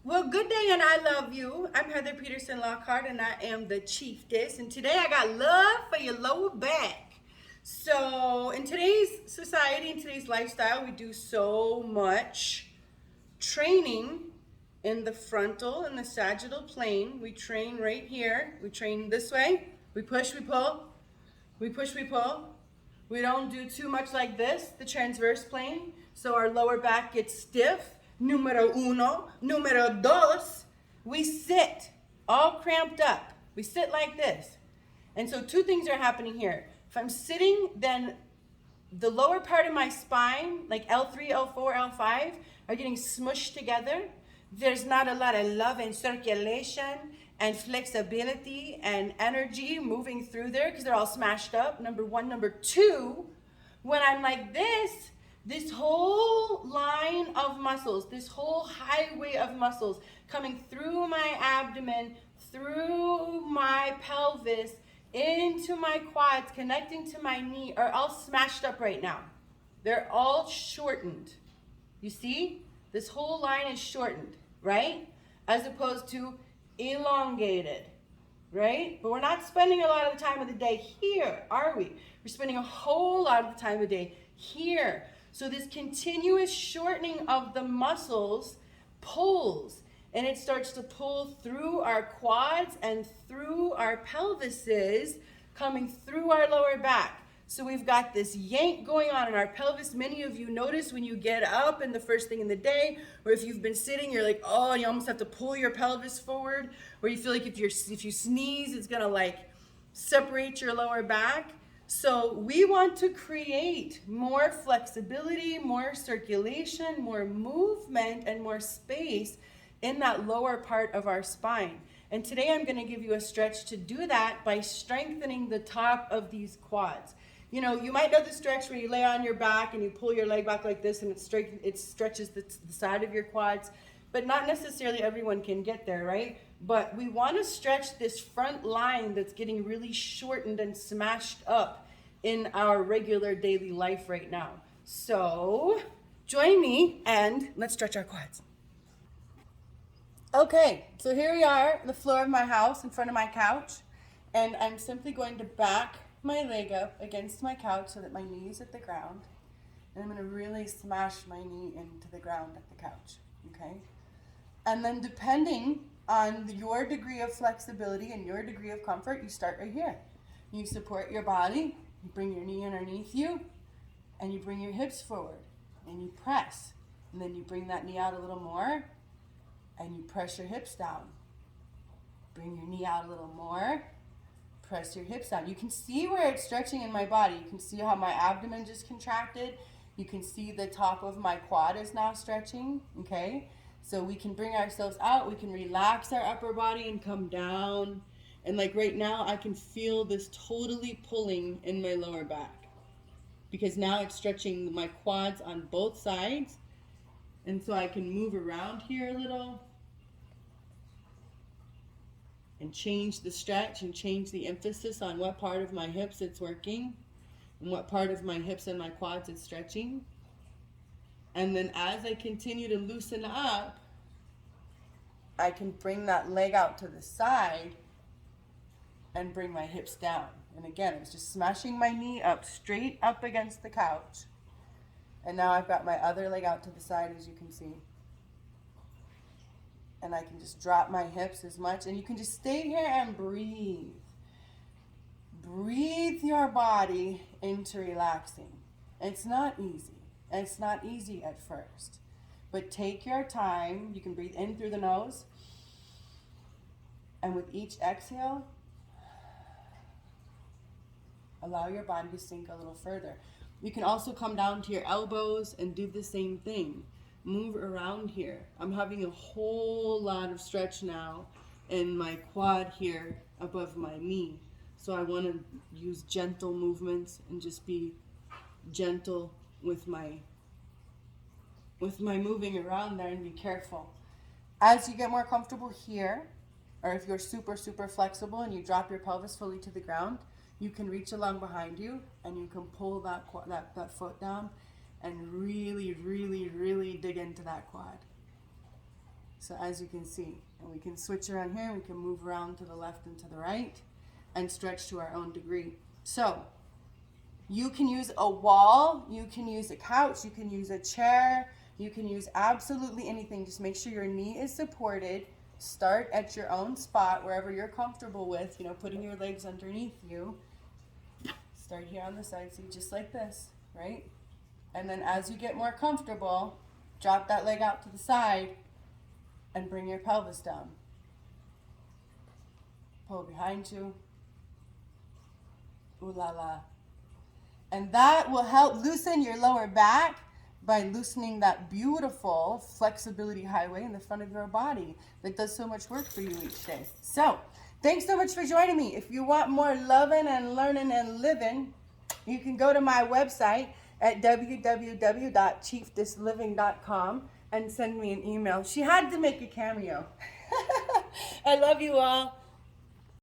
Well, good day and I love you. I'm Heather Peterson Lockhart and I am the chiefess. And today I got love for your lower back. So, in today's society, in today's lifestyle, we do so much training in the frontal and the sagittal plane. We train right here. We train this way. We push, we pull. We push, we pull. We don't do too much like this, the transverse plane, so our lower back gets stiff. Numero uno. Numero dos. We sit all cramped up. We sit like this. And so two things are happening here. If I'm sitting, then the lower part of my spine, like L3, L4, L5, are getting smushed together. There's not a lot of love and circulation and flexibility and energy moving through there because they're all smashed up, number one. Number two, when I'm like this whole line of muscles, this whole highway of muscles coming through my abdomen, through my pelvis, into my quads, connecting to my knee, are all smashed up right now. They're all shortened. You see? This whole line is shortened, right? As opposed to elongated, right? But we're not spending a lot of the time of the day here, are we? We're spending a whole lot of the time of the day here. So this continuous shortening of the muscles pulls, and it starts to pull through our quads and through our pelvises, coming through our lower back. So we've got this yank going on in our pelvis. Many of you notice when you get up and the first thing in the day, or if you've been sitting, you're like, oh, you almost have to pull your pelvis forward, or you feel like if you sneeze, it's gonna like separate your lower back. So we want to create more flexibility, more circulation, more movement, and more space in that lower part of our spine. And today I'm going to give you a stretch to do that by strengthening the top of these quads. You know, you might know the stretch where you lay on your back and you pull your leg back like this and it stretches the side of your quads, but not necessarily everyone can get there, right? But we want to stretch this front line that's getting really shortened and smashed up in our regular daily life right now. So join me and let's stretch our quads. Okay, so here we are on the floor of my house in front of my couch, and I'm simply going to back my leg up against my couch so that my knee is at the ground, and I'm going to really smash my knee into the ground at the couch, okay? And then depending on your degree of flexibility and your degree of comfort, you start right here. You support your body, you bring your knee underneath you, and you bring your hips forward, and you press, and then you bring that knee out a little more, and you press your hips down. Bring your knee out a little more, press your hips down. You can see where it's stretching in my body. You can see how my abdomen just contracted. You can see the top of my quad is now stretching, okay? So we can bring ourselves out, we can relax our upper body and come down. And like right now, I can feel this totally pulling in my lower back because now it's stretching my quads on both sides. And so I can move around here a little and change the stretch and change the emphasis on what part of my hips it's working and what part of my hips and my quads it's stretching. And then as I continue to loosen up, I can bring that leg out to the side and bring my hips down. And again, I was just smashing my knee up straight up against the couch. And now I've got my other leg out to the side, as you can see. And I can just drop my hips as much. And you can just stay here and breathe. Breathe your body into relaxing. It's not easy. It's not easy at first. But take your time. You can breathe in through the nose. And with each exhale, allow your body to sink a little further. You can also come down to your elbows and do the same thing. Move around here. I'm having a whole lot of stretch now in my quad here above my knee. So I want to use gentle movements and just be gentle with my moving around there and be careful. As you get more comfortable here, or if you're super, super flexible and you drop your pelvis fully to the ground, you can reach along behind you and you can pull that foot down and really, really, really dig into that quad. So as you can see, and we can switch around here, we can move around to the left and to the right and stretch to our own degree. So you can use a wall, you can use a couch, you can use a chair, you can use absolutely anything. Just make sure your knee is supported. Start at your own spot, wherever you're comfortable with, putting your legs underneath you. Start here on the side, see, just like this, right? And then as you get more comfortable, drop that leg out to the side and bring your pelvis down. Pull behind you. Ooh la la. And that will help loosen your lower back by loosening that beautiful flexibility highway in the front of your body that does so much work for you each day. So, thanks so much for joining me. If you want more loving and learning and living, you can go to my website at www.𝐶hiefdisLiving.com and send me an email. She had to make a cameo. I love you all.